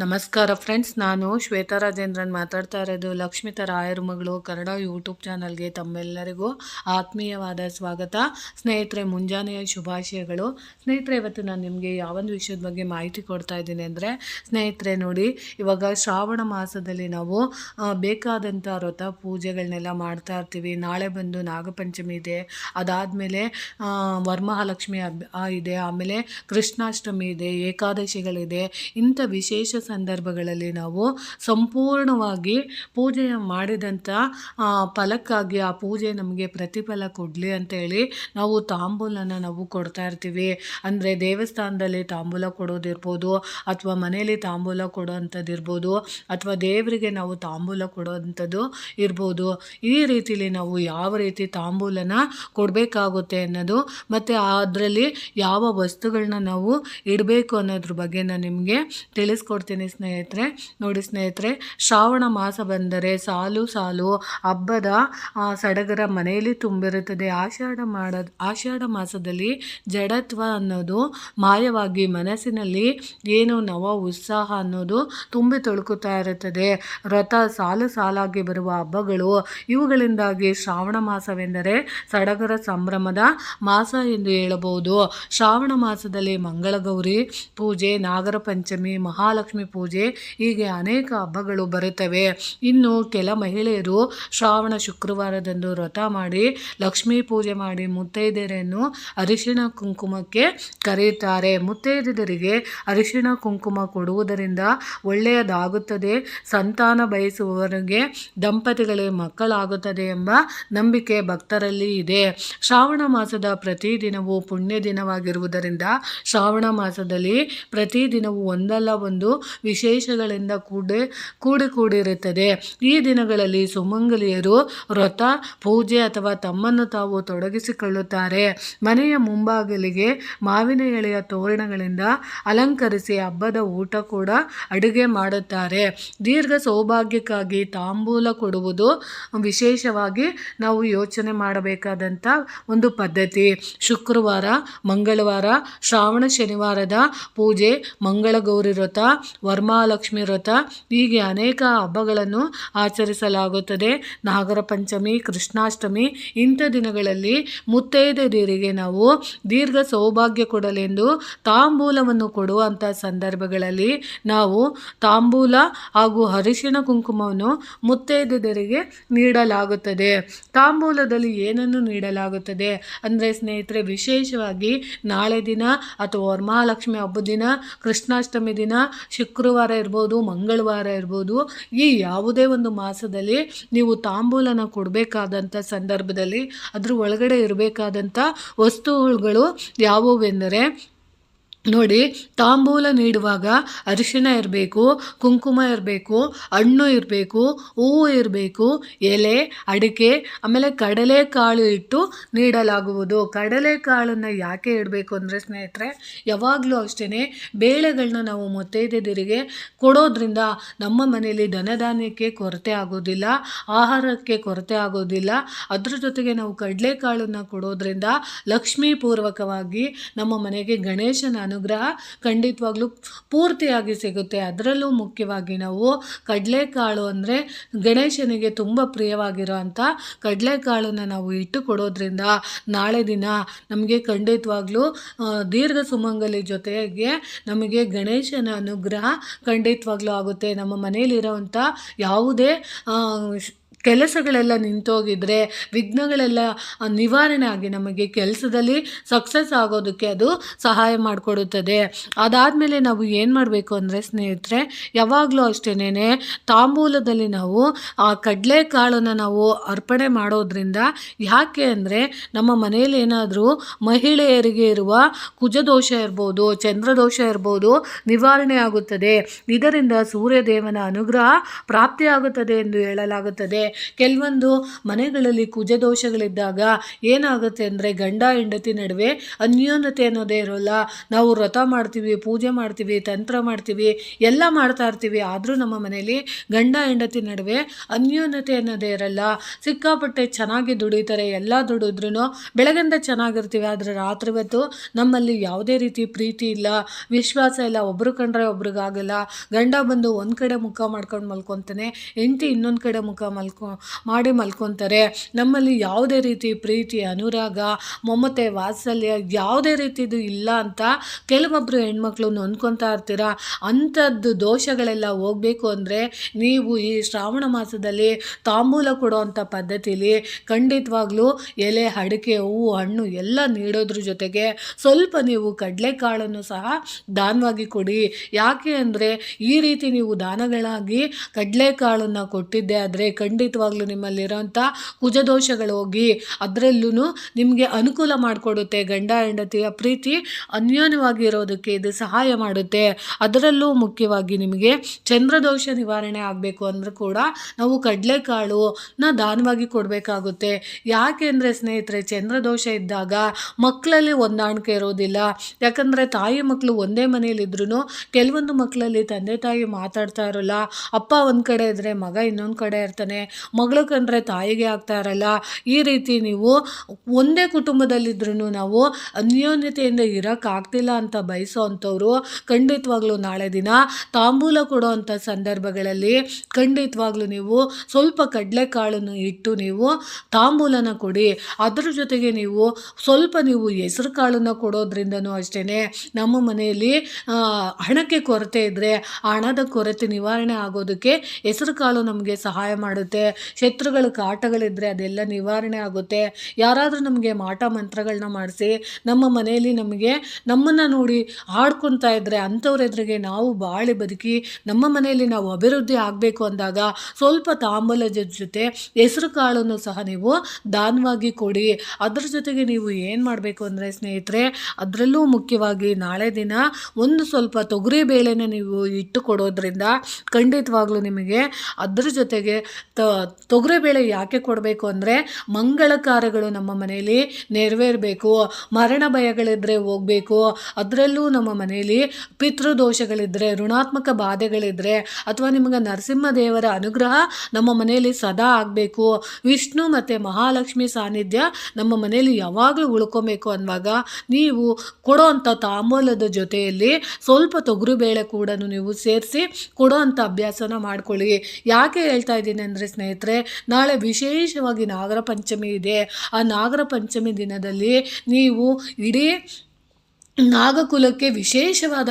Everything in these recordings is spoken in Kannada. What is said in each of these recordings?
ನಮಸ್ಕಾರ ಫ್ರೆಂಡ್ಸ್, ನಾನು ಶ್ವೇತಾ ರಾಜೇಂದ್ರನ್ ಮಾತಾಡ್ತಾ ಇರೋದು ಲಕ್ಷ್ಮಿತ ರಾಯರ ಮಗಳು ಕನ್ನಡ ಯೂಟ್ಯೂಬ್ ಚಾನಲ್ಗೆ ತಮ್ಮೆಲ್ಲರಿಗೂ ಆತ್ಮೀಯವಾದ ಸ್ವಾಗತ. ಸ್ನೇಹಿತರೆ, ಮುಂಜಾನೆಯ ಶುಭಾಶಯಗಳು. ಸ್ನೇಹಿತರೆ, ಇವತ್ತು ನಾನು ನಿಮಗೆ ಯಾವೊಂದು ವಿಷಯದ ಬಗ್ಗೆ ಮಾಹಿತಿ ಕೊಡ್ತಾ ಇದ್ದೀನಿ ಅಂದರೆ, ಸ್ನೇಹಿತರೆ ನೋಡಿ, ಇವಾಗ ಶ್ರಾವಣ ಮಾಸದಲ್ಲಿ ನಾವು ಬೇಕಾದಂಥ ವ್ರತ ಪೂಜೆಗಳನ್ನೆಲ್ಲ ಮಾಡ್ತಾ ಇರ್ತೀವಿ. ನಾಳೆ ಬಂದು ನಾಗಪಂಚಮಿ ಇದೆ, ಅದಾದಮೇಲೆ ವರಮಹಾಲಕ್ಷ್ಮಿ ಹಬ್ಬ ಇದೆ, ಆಮೇಲೆ ಕೃಷ್ಣಾಷ್ಟಮಿ ಇದೆ, ಏಕಾದಶಿಗಳಿದೆ. ಇಂಥ ವಿಶೇಷ ಸಂದರ್ಭಗಳಲ್ಲಿ ನಾವು ಸಂಪೂರ್ಣವಾಗಿ ಪೂಜೆ ಮಾಡಿದಂಥ ಫಲಕ್ಕಾಗಿ ಆ ಪೂಜೆ ನಮಗೆ ಪ್ರತಿಫಲ ಕೊಡಲಿ ಅಂತೇಳಿ ನಾವು ತಾಂಬೂಲನ ನಾವು ಕೊಡ್ತಾ ಇರ್ತೀವಿ. ಅಂದರೆ ದೇವಸ್ಥಾನದಲ್ಲಿ ತಾಂಬೂಲ ಕೊಡೋದಿರ್ಬೋದು, ಅಥವಾ ಮನೆಯಲ್ಲಿ ತಾಂಬೂಲ ಕೊಡೋವಂಥದ್ದು ಇರ್ಬೋದು, ಅಥವಾ ದೇವರಿಗೆ ನಾವು ತಾಂಬೂಲ ಕೊಡೋವಂಥದ್ದು ಇರ್ಬೋದು. ಈ ರೀತಿಲಿ ನಾವು ಯಾವ ರೀತಿ ತಾಂಬೂಲನ ಕೊಡಬೇಕಾಗುತ್ತೆ ಅನ್ನೋದು, ಮತ್ತು ಅದರಲ್ಲಿ ಯಾವ ವಸ್ತುಗಳನ್ನ ನಾವು ಇಡಬೇಕು ಅನ್ನೋದ್ರ ಬಗ್ಗೆ ನಾನು ನಿಮಗೆ ತಿಳಿಸ್ಕೊಡ್ತೀನಿ ಸ್ನೇಹಿತರೆ. ನೋಡಿ ಸ್ನೇಹಿತರೆ, ಶ್ರಾವಣ ಮಾಸ ಬಂದರೆ ಸಾಲು ಸಾಲು ಹಬ್ಬದ ಸಡಗರ ಮನೆಯಲ್ಲಿ ತುಂಬಿರುತ್ತದೆ. ಆಷಾಢ ಮಾಸದಲ್ಲಿ ಜಡತ್ವ ಅನ್ನೋದು ಮಾಯವಾಗಿ ಮನಸ್ಸಿನಲ್ಲಿ ಏನು ನವ ಉತ್ಸಾಹ ಅನ್ನೋದು ತುಂಬಿ ತೊಳುಕುತ್ತಾ ಇರುತ್ತದೆ. ವ್ರತ ಸಾಲು ಸಾಲಾಗಿ ಬರುವ ಹಬ್ಬಗಳು, ಇವುಗಳಿಂದಾಗಿ ಶ್ರಾವಣ ಮಾಸವೆಂದರೆ ಸಡಗರ ಸಂಭ್ರಮದ ಮಾಸ ಎಂದು ಹೇಳಬಹುದು. ಶ್ರಾವಣ ಮಾಸದಲ್ಲಿ ಮಂಗಳಗೌರಿ ಪೂಜೆ, ನಾಗರ ಪಂಚಮಿ, ಮಹಾಲಕ್ಷ್ಮಿ ಪೂಜೆ, ಹೀಗೆ ಅನೇಕ ಹಬ್ಬಗಳು ಬರುತ್ತವೆ. ಇನ್ನು ಕೆಲ ಮಹಿಳೆಯರು ಶ್ರಾವಣ ಶುಕ್ರವಾರದಂದು ವ್ರತ ಮಾಡಿ ಲಕ್ಷ್ಮೀ ಪೂಜೆ ಮಾಡಿ ಮುತ್ತೈದೆಯರನ್ನು ಅರಿಶಿಣ ಕುಂಕುಮಕ್ಕೆ ಕರೆಯುತ್ತಾರೆ. ಮುತ್ತೈದೆಯರಿಗೆ ಅರಿಶಿಣ ಕುಂಕುಮ ಕೊಡುವುದರಿಂದ ಒಳ್ಳೆಯದಾಗುತ್ತದೆ, ಸಂತಾನ ಬಯಸುವವರಿಗೆ ದಂಪತಿಗಳಿಗೆ ಮಕ್ಕಳಾಗುತ್ತದೆ ಎಂಬ ನಂಬಿಕೆ ಭಕ್ತರಲ್ಲಿ ಇದೆ. ಶ್ರಾವಣ ಮಾಸದ ಪ್ರತಿದಿನವೂ ಪುಣ್ಯ ದಿನವಾಗಿರುವುದರಿಂದ ಶ್ರಾವಣ ಮಾಸದಲ್ಲಿ ಪ್ರತಿದಿನವೂ ಒಂದಲ್ಲ ಒಂದು ವಿಶೇಷಗಳಿಂದ ಕೂಡಿರುತ್ತದೆ. ಈ ದಿನಗಳಲ್ಲಿ ಸುಮಂಗಲಿಯರು ವ್ರತ ಪೂಜೆ ಅಥವಾ ತಮ್ಮನ್ನು ತಾವು ತೊಡಗಿಸಿಕೊಳ್ಳುತ್ತಾರೆ. ಮನೆಯ ಮುಂಭಾಗಲಿಗೆ ಮಾವಿನ ಎಳೆಯ ತೋರಣಗಳಿಂದ ಅಲಂಕರಿಸಿ ಹಬ್ಬದ ಊಟ ಕೂಡ ಅಡುಗೆ ಮಾಡುತ್ತಾರೆ. ದೀರ್ಘ ಸೌಭಾಗ್ಯಕ್ಕಾಗಿ ತಾಂಬೂಲ ಕೊಡುವುದು ವಿಶೇಷವಾಗಿ ನಾವು ಯೋಚನೆ ಮಾಡಬೇಕಾದಂಥ ಒಂದು ಪದ್ಧತಿ. ಶುಕ್ರವಾರ, ಮಂಗಳವಾರ, ಶ್ರಾವಣ ಶನಿವಾರದ ಪೂಜೆ, ಮಂಗಳಗೌರಿ ವ್ರತ, ವರಮಹಾಲಕ್ಷ್ಮಿ ವ್ರತ, ಹೀಗೆ ಅನೇಕ ಹಬ್ಬಗಳನ್ನು ಆಚರಿಸಲಾಗುತ್ತದೆ. ನಾಗರ ಪಂಚಮಿ, ಕೃಷ್ಣಾಷ್ಟಮಿ, ಇಂಥ ದಿನಗಳಲ್ಲಿ ಮುತ್ತೈದೆಯರಿಗೆ ನಾವು ದೀರ್ಘ ಸೌಭಾಗ್ಯ ಕೊಡಲೆಂದು ತಾಂಬೂಲವನ್ನು ಕೊಡುವಂಥ ಸಂದರ್ಭಗಳಲ್ಲಿ ನಾವು ತಾಂಬೂಲ ಹಾಗೂ ಅರಿಶಿಣ ಕುಂಕುಮವನ್ನು ಮುತ್ತೈದೆಯರಿಗೆ ನೀಡಲಾಗುತ್ತದೆ. ತಾಂಬೂಲದಲ್ಲಿ ಏನನ್ನು ನೀಡಲಾಗುತ್ತದೆ ಅಂದರೆ ಸ್ನೇಹಿತರೆ, ವಿಶೇಷವಾಗಿ ನಾಳೆ ದಿನ ಅಥವಾ ವರಮಹಾಲಕ್ಷ್ಮಿ ಹಬ್ಬದ ದಿನ, ಕೃಷ್ಣಾಷ್ಟಮಿ ದಿನ, ಶುಕ್ರವಾರ ಇರ್ಬೋದು, ಮಂಗಳವಾರ ಇರ್ಬೋದು, ಈ ಯಾವುದೇ ಒಂದು ಮಾಸದಲ್ಲಿ ನೀವು ತಾಂಬೂಲನ ಕೊಡಬೇಕಾದಂಥ ಸಂದರ್ಭದಲ್ಲಿ ಅದ್ರ ಒಳಗಡೆ ಇರಬೇಕಾದಂಥ ವಸ್ತುಗಳು ಯಾವುವೆಂದರೆ, ನೋಡಿ, ತಾಂಬೂಲ ನೀಡುವಾಗ ಅರಿಶಿಣ ಇರಬೇಕು, ಕುಂಕುಮ ಇರಬೇಕು, ಹಣ್ಣು ಇರಬೇಕು, ಹೂವು ಇರಬೇಕು, ಎಲೆ, ಅಡಿಕೆ, ಆಮೇಲೆ ಕಡಲೆಕಾಳು ಇಟ್ಟು ನೀಡಲಾಗುವುದು. ಕಡಲೆಕಾಳನ್ನು ಯಾಕೆ ಇಡಬೇಕು ಅಂದರೆ ಸ್ನೇಹಿತರೆ, ಯಾವಾಗಲೂ ಅಷ್ಟೇ ಬೇಳೆಗಳನ್ನ ನಾವು ಮುತ್ತೈದೆಯರಿಗೆ ಕೊಡೋದ್ರಿಂದ ನಮ್ಮ ಮನೆಯಲ್ಲಿ ಧನಧಾನ್ಯಕ್ಕೆ ಕೊರತೆ ಆಗೋದಿಲ್ಲ, ಆಹಾರಕ್ಕೆ ಕೊರತೆ ಆಗೋದಿಲ್ಲ. ಅದ್ರ ಜೊತೆಗೆ ನಾವು ಕಡಲೆಕಾಳನ್ನು ಕೊಡೋದ್ರಿಂದ ಲಕ್ಷ್ಮೀಪೂರ್ವಕವಾಗಿ ನಮ್ಮ ಮನೆಗೆ ಗಣೇಶನ ಅನುಗ್ರಹ ಖಂಡಿತವಾಗ್ಲೂ ಪೂರ್ತಿಯಾಗಿ ಸಿಗುತ್ತೆ. ಅದರಲ್ಲೂ ಮುಖ್ಯವಾಗಿ ನಾವು ಕಡಲೆಕಾಳು ಅಂದರೆ ಗಣೇಶನಿಗೆ ತುಂಬ ಪ್ರಿಯವಾಗಿರೋ ಅಂಥ ಕಡಲೆಕಾಳನ್ನು ನಾವು ಇಟ್ಟು ಕೊಡೋದ್ರಿಂದ ನಾಳೆ ದಿನ ನಮಗೆ ಖಂಡಿತವಾಗ್ಲೂ ದೀರ್ಘ ಸುಮಂಗಲಿ ಜೊತೆಗೆ ನಮಗೆ ಗಣೇಶನ ಅನುಗ್ರಹ ಖಂಡಿತವಾಗ್ಲೂ ಆಗುತ್ತೆ. ನಮ್ಮ ಮನೆಯಲ್ಲಿರೋವಂಥ ಯಾವುದೇ ಕೆಲಸಗಳೆಲ್ಲ ನಿಂತೋಗಿದ್ರೆ, ವಿಘ್ನಗಳೆಲ್ಲ ನಿವಾರಣೆ ಆಗಿ ನಮಗೆ ಕೆಲಸದಲ್ಲಿ ಸಕ್ಸಸ್ ಆಗೋದಕ್ಕೆ ಅದು ಸಹಾಯ ಮಾಡಿಕೊಡುತ್ತದೆ. ಅದಾದಮೇಲೆ ನಾವು ಏನು ಮಾಡಬೇಕು ಅಂದರೆ ಸ್ನೇಹಿತರೆ, ಯಾವಾಗಲೂ ಅಷ್ಟೇನೆ ತಾಂಬೂಲದಲ್ಲಿ ನಾವು ಆ ಕಡಲೆಕಾಳನ್ನು ನಾವು ಅರ್ಪಣೆ ಮಾಡೋದ್ರಿಂದ, ಯಾಕೆ ಅಂದರೆ ನಮ್ಮ ಮನೆಯಲ್ಲಿ ಏನಾದರೂ ಮಹಿಳೆಯರಿಗೆ ಇರುವ ಕುಜದೋಷ ಇರ್ಬೋದು, ಚಂದ್ರದೋಷ ಇರ್ಬೋದು, ನಿವಾರಣೆ ಆಗುತ್ತದೆ. ಇದರಿಂದ ಸೂರ್ಯದೇವನ ಅನುಗ್ರಹ ಪ್ರಾಪ್ತಿಯಾಗುತ್ತದೆ ಎಂದು ಹೇಳಲಾಗುತ್ತದೆ. ಕೆಲವೊಂದು ಮನೆಗಳಲ್ಲಿ ಕುಜದೋಷಗಳಿದ್ದಾಗ ಏನಾಗುತ್ತೆ ಅಂದರೆ ಗಂಡ ಹೆಂಡತಿ ನಡುವೆ ಅನ್ಯೋನ್ಯತೆ ಅನ್ನೋದೇ ಇರೋಲ್ಲ. ನಾವು ವ್ರತ ಮಾಡ್ತೀವಿ, ಪೂಜೆ ಮಾಡ್ತೀವಿ, ತಂತ್ರ ಮಾಡ್ತೀವಿ, ಎಲ್ಲ ಮಾಡ್ತಾ ಇರ್ತೀವಿ, ಆದರೂ ನಮ್ಮ ಮನೇಲಿ ಗಂಡ ಹೆಂಡತಿ ನಡುವೆ ಅನ್ಯೋನ್ಯತೆ ಅನ್ನೋದೇ ಇರಲ್ಲ. ಸಿಕ್ಕಾಪಟ್ಟೆ ಚೆನ್ನಾಗಿ ದುಡಿತಾರೆ, ಎಲ್ಲ ದುಡಿದ್ರೂ ಬೆಳಗಿಂದ ಚೆನ್ನಾಗಿರ್ತೀವಿ, ಆದರೆ ರಾತ್ರಿ ಹೊತ್ತು ನಮ್ಮಲ್ಲಿ ಯಾವುದೇ ರೀತಿ ಪ್ರೀತಿ ಇಲ್ಲ, ವಿಶ್ವಾಸ ಇಲ್ಲ. ಒಬ್ರು ಕಂಡ್ರೆ ಒಬ್ರಿಗಾಗಲ್ಲ. ಗಂಡ ಬಂದು ಒಂದು ಕಡೆ ಮುಖ ಮಾಡ್ಕೊಂಡು ಮಲ್ಕೊತಾನೆ, ಹೆಂಡತಿ ಇನ್ನೊಂದು ಕಡೆ ಮುಖ ಮಾಡಿ ಮಲ್ಕೊತಾರೆ. ನಮ್ಮಲ್ಲಿ ಯಾವುದೇ ರೀತಿ ಪ್ರೀತಿ, ಅನುರಾಗ, ಮಮತೆ, ವಾತ್ಸಲ್ಯ ಯಾವುದೇ ರೀತಿದು ಇಲ್ಲ ಅಂತ ಕೆಲವೊಬ್ಬರು ಹೆಣ್ಮಕ್ಳು ನೊಂದ್ಕೊತಾ ಇರ್ತೀರ. ಅಂಥದ್ದು ದೋಷಗಳೆಲ್ಲ ಹೋಗಬೇಕು ಅಂದರೆ ನೀವು ಈ ಶ್ರಾವಣ ಮಾಸದಲ್ಲಿ ತಾಂಬೂಲ ಕೊಡೋವಂಥ ಪದ್ಧತಿಲಿ ಖಂಡಿತವಾಗ್ಲೂ ಎಲೆ, ಅಡಿಕೆ, ಹೂವು, ಹಣ್ಣು ಎಲ್ಲ ನೀಡೋದ್ರ ಜೊತೆಗೆ ಸ್ವಲ್ಪ ನೀವು ಕಡಲೆಕಾಳನ್ನು ಸಹ ದಾನವಾಗಿ ಕೊಡಿ. ಯಾಕೆ ಅಂದರೆ ಈ ರೀತಿ ನೀವು ದಾನಗಳಾಗಿ ಕಡಲೆಕಾಳನ್ನು ಕೊಟ್ಟಿದ್ದೆ ಆದರೆ ಖಂಡಿತವಾಗ್ಲೂ ನಿಮ್ಮಲ್ಲಿರೋಂಥ ಕುಜದೋಷಗಳು ಹೋಗಿ ಅದರಲ್ಲೂ ನಿಮಗೆ ಅನುಕೂಲ ಮಾಡಿಕೊಡುತ್ತೆ. ಗಂಡ ಹೆಂಡತಿಯ ಪ್ರೀತಿ ಅನ್ಯೋನ್ಯವಾಗಿ ಇರೋದಕ್ಕೆ ಇದು ಸಹಾಯ ಮಾಡುತ್ತೆ. ಅದರಲ್ಲೂ ಮುಖ್ಯವಾಗಿ ನಿಮಗೆ ಚಂದ್ರದೋಷ ನಿವಾರಣೆ ಆಗಬೇಕು ಅಂದರೂ ಕೂಡ ನಾವು ಕಡಲೆಕಾಳನ್ನ ದಾನವಾಗಿ ಕೊಡಬೇಕಾಗುತ್ತೆ. ಯಾಕೆ ಅಂದರೆ ಸ್ನೇಹಿತರೆ, ಚಂದ್ರದೋಷ ಇದ್ದಾಗ ಮಕ್ಕಳಲ್ಲಿ ಹೊಂದಾಣಿಕೆ ಇರೋದಿಲ್ಲ. ಯಾಕಂದರೆ ತಾಯಿ ಮಕ್ಕಳು ಒಂದೇ ಮನೆಯಲ್ಲಿದ್ರೂ ಕೆಲವೊಂದು ಮಕ್ಕಳಲ್ಲಿ ತಂದೆ ತಾಯಿ ಮಾತಾಡ್ತಾ ಇರೋಲ್ಲ. ಅಪ್ಪ ಒಂದು ಕಡೆ ಇದ್ದರೆ ಮಗ ಇನ್ನೊಂದು ಕಡೆ ಇರ್ತಾನೆ, ಮಗಳು ಕಂಡ್ರೆ ತಾಯಿಗೆ ಆಗ್ತಾ ಇರಲ್ಲ. ಈ ರೀತಿ ನೀವು ಒಂದೇ ಕುಟುಂಬದಲ್ಲಿದ್ರೂ ನಾವು ಅನ್ಯೋನ್ಯತೆಯಿಂದ ಇರೋಕ್ಕಾಗ್ತಿಲ್ಲ ಅಂತ ಬಯಸೋ ಅಂಥವ್ರು ಖಂಡಿತವಾಗ್ಲೂ ನಾಳೆ ದಿನ ತಾಂಬೂಲ ಕೊಡೋ ಅಂಥ ಸಂದರ್ಭಗಳಲ್ಲಿ ಖಂಡಿತವಾಗ್ಲೂ ನೀವು ಸ್ವಲ್ಪ ಕಡಲೆಕಾಳನ್ನು ಇಟ್ಟು ನೀವು ತಾಂಬೂಲನ ಕೊಡಿ. ಅದ್ರ ಜೊತೆಗೆ ನೀವು ಸ್ವಲ್ಪ ನೀವು ಹೆಸರು ಕಾಳನ್ನು ಕೊಡೋದ್ರಿಂದನೂ ಅಷ್ಟೇ ನಮ್ಮ ಮನೆಯಲ್ಲಿ ಹಣಕ್ಕೆ ಕೊರತೆ ಇದ್ದರೆ ಆ ಹಣದ ಕೊರತೆ ನಿವಾರಣೆ ಆಗೋದಕ್ಕೆ ಹೆಸರು ಕಾಳು ನಮಗೆ ಸಹಾಯ ಮಾಡುತ್ತೆ. ಶತ್ರುಗಳ ಕಾಟಗಳಿದ್ದರೆ ಅದೆಲ್ಲ ನಿವಾರಣೆ ಆಗುತ್ತೆ. ಯಾರಾದರೂ ನಮಗೆ ಮಾಟ ಮಂತ್ರಗಳನ್ನ ಮಾಡಿಸಿ ನಮ್ಮ ಮನೆಯಲ್ಲಿ ನಮ್ಮನ್ನು ನೋಡಿ ಆಡ್ಕೊತಾ ಇದ್ದರೆ ಅಂಥವ್ರ ಎದುರಿಗೆ ನಾವು ಬಾಳಿ ಬದುಕಿ ನಮ್ಮ ಮನೆಯಲ್ಲಿ ನಾವು ಅಭಿವೃದ್ಧಿ ಆಗಬೇಕು ಅಂದಾಗ ಸ್ವಲ್ಪ ತಾಂಬೂಲದ ಜೊತೆ ಹೆಸರು ಕಾಳನ್ನು ಸಹ ನೀವು ದಾನವಾಗಿ ಕೊಡಿ. ಅದ್ರ ಜೊತೆಗೆ ನೀವು ಏನು ಮಾಡಬೇಕು ಅಂದರೆ ಸ್ನೇಹಿತರೆ, ಅದರಲ್ಲೂ ಮುಖ್ಯವಾಗಿ ನಾಳೆ ದಿನ ಒಂದು ಸ್ವಲ್ಪ ತೊಗರಿ ಬೇಳೆನ ನೀವು ಇಟ್ಟು ಕೊಡೋದ್ರಿಂದ ಖಂಡಿತವಾಗ್ಲೂ ನಿಮಗೆ ಅದ್ರ ಜೊತೆಗೆ ತೊಗರಿಬೇಳೆ ಯಾಕೆ ಕೊಡಬೇಕು ಅಂದರೆ ಮಂಗಳ ಕಾರ್ಯಗಳು ನಮ್ಮ ಮನೆಯಲ್ಲಿ ನೆರವೇರಬೇಕು, ಮರಣ ಭಯಗಳಿದ್ದರೆ ಹೋಗಬೇಕು. ಅದರಲ್ಲೂ ನಮ್ಮ ಮನೆಯಲ್ಲಿ ಪಿತೃದೋಷಗಳಿದ್ದರೆ, ಋಣಾತ್ಮಕ ಬಾಧೆಗಳಿದ್ದರೆ ಅಥವಾ ನಿಮಗೆ ನರಸಿಂಹದೇವರ ಅನುಗ್ರಹ ನಮ್ಮ ಮನೆಯಲ್ಲಿ ಸದಾ ಆಗಬೇಕು, ವಿಷ್ಣು ಮತ್ತು ಮಹಾಲಕ್ಷ್ಮಿ ಸಾನ್ನಿಧ್ಯ ನಮ್ಮ ಮನೆಯಲ್ಲಿ ಯಾವಾಗಲೂ ಉಳ್ಕೊಬೇಕು ಅನ್ನುವಾಗ ನೀವು ಕೊಡೋವಂಥ ತಾಂಬೂಲದ ಜೊತೆಯಲ್ಲಿ ಸ್ವಲ್ಪ ತೊಗರಿಬೇಳೆ ಕೂಡ ನೀವು ಸೇರಿಸಿ ಕೊಡೋವಂಥ ಅಭ್ಯಾಸನ ಮಾಡ್ಕೊಳ್ಳಿ. ಯಾಕೆ ಹೇಳ್ತಾ ಇದ್ದೀನಿ ಅಂದರೆ ಸ್ನೇಹಿತರೆ, ನಾಳೆ ವಿಶೇಷವಾಗಿ ನಾಗರ ಪಂಚಮಿ ಇದೆ. ಆ ನಾಗರ ಪಂಚಮಿ ದಿನದಲ್ಲಿ ನೀವು ಇಡೀ ನಾಗಕುಲಕ್ಕೆ ವಿಶೇಷವಾದ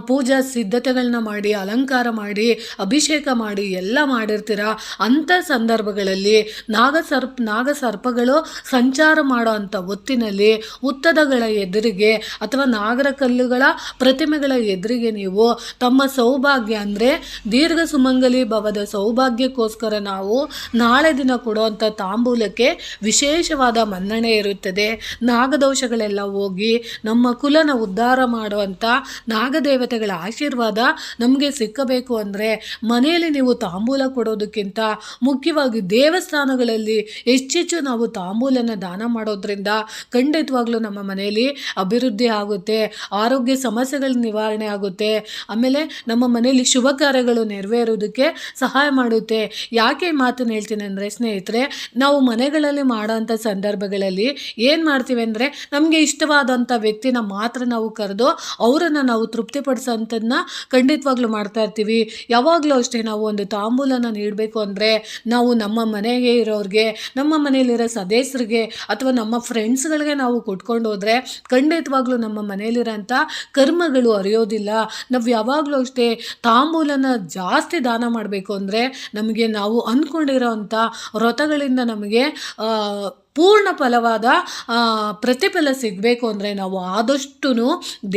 ಪೂಜಾ ಸಿದ್ಧತೆಗಳನ್ನ ಮಾಡಿ, ಅಲಂಕಾರ ಮಾಡಿ, ಅಭಿಷೇಕ ಮಾಡಿ ಎಲ್ಲ ಮಾಡಿರ್ತೀರ. ಅಂಥ ಸಂದರ್ಭಗಳಲ್ಲಿ ನಾಗಸರ್ಪಗಳು ಸಂಚಾರ ಮಾಡೋ ಅಂಥ ಹೊತ್ತಿನಲ್ಲಿ ಉತ್ತದಗಳ ಎದುರಿಗೆ ಅಥವಾ ನಾಗರ ಕಲ್ಲುಗಳ ಪ್ರತಿಮೆಗಳ ಎದುರಿಗೆ ನೀವು ತಮ್ಮ ಸೌಭಾಗ್ಯ ಅಂದರೆ ದೀರ್ಘ ಸುಮಂಗಲಿ ಭವದ ಸೌಭಾಗ್ಯಕ್ಕೋಸ್ಕರ ನಾವು ನಾಳೆ ದಿನ ಕೊಡುವಂಥ ತಾಂಬೂಲಕ್ಕೆ ವಿಶೇಷವಾದ ಮನ್ನಣೆ ಇರುತ್ತದೆ. ನಾಗದೋಷಗಳೆಲ್ಲ ಹೋಗಿ ನಮ್ಮ ಕುಲನ ಉದ್ಧಾರ ಮಾಡುವಂಥ ನಾಗದೇವತೆಗಳ ಆಶೀರ್ವಾದ ನಮಗೆ ಸಿಕ್ಕಬೇಕು ಅಂದರೆ ಮನೆಯಲ್ಲಿ ನೀವು ತಾಂಬೂಲ ಕೊಡೋದಕ್ಕಿಂತ ಮುಖ್ಯವಾಗಿ ದೇವಸ್ಥಾನಗಳಲ್ಲಿ ಹೆಚ್ಚೆಚ್ಚು ನಾವು ತಾಂಬೂಲನ ದಾನ ಮಾಡೋದ್ರಿಂದ ಖಂಡಿತವಾಗ್ಲೂ ನಮ್ಮ ಮನೆಯಲ್ಲಿ ಅಭಿವೃದ್ಧಿ ಆಗುತ್ತೆ, ಆರೋಗ್ಯ ಸಮಸ್ಯೆಗಳ ನಿವಾರಣೆ ಆಗುತ್ತೆ, ಆಮೇಲೆ ನಮ್ಮ ಮನೆಯಲ್ಲಿ ಶುಭ ಕಾರ್ಯಗಳು ನೆರವೇರೋದಕ್ಕೆ ಸಹಾಯ ಮಾಡುತ್ತೆ. ಯಾಕೆ ಮಾತನ್ನು ಹೇಳ್ತೀನಿ ಅಂದರೆ ಸ್ನೇಹಿತರೆ, ನಾವು ಮನೆಗಳಲ್ಲಿ ಮಾಡೋಂಥ ಸಂದರ್ಭಗಳಲ್ಲಿ ಏನು ಮಾಡ್ತೀವಿ ಅಂದರೆ ನಮಗೆ ಇಷ್ಟವಾದಂಥ ವ್ಯಕ್ತಿನ ಮಾತ್ರ ನಾವು ಕರೆದು ಅವರನ್ನು ನಾವು ತೃಪ್ತಿಪಡಿಸೋಂಥದ್ದನ್ನ ಖಂಡಿತವಾಗ್ಲೂ ಮಾಡ್ತಾ ಇರ್ತೀವಿ. ಯಾವಾಗಲೂ ಅಷ್ಟೇ ನಾವು ಒಂದು ತಾಂಬೂಲನ ನೀಡಬೇಕು ಅಂದರೆ ನಾವು ನಮ್ಮ ಮನೆಗೆ ಇರೋರಿಗೆ, ನಮ್ಮ ಮನೆಯಲ್ಲಿರೋ ಸದಸ್ಯರಿಗೆ ಅಥವಾ ನಮ್ಮ ಫ್ರೆಂಡ್ಸ್ಗಳಿಗೆ ನಾವು ಕೊಟ್ಕೊಂಡು ಹೋದರೆ ಖಂಡಿತವಾಗ್ಲೂ ನಮ್ಮ ಮನೆಯಲ್ಲಿರೋಂಥ ಕರ್ಮಗಳು ಅರಿಯೋದಿಲ್ಲ. ನಾವು ಯಾವಾಗಲೂ ಅಷ್ಟೇ ತಾಂಬೂಲನ ಜಾಸ್ತಿ ದಾನ ಮಾಡಬೇಕು ಅಂದರೆ ನಮಗೆ ನಾವು ಅಂದ್ಕೊಂಡಿರೋ ಅಂಥ ವ್ರತಗಳಿಂದ ನಮಗೆ ಪೂರ್ಣ ಫಲವಾದ ಪ್ರತಿಫಲ ಸಿಗಬೇಕು ಅಂದರೆ ನಾವು ಆದಷ್ಟು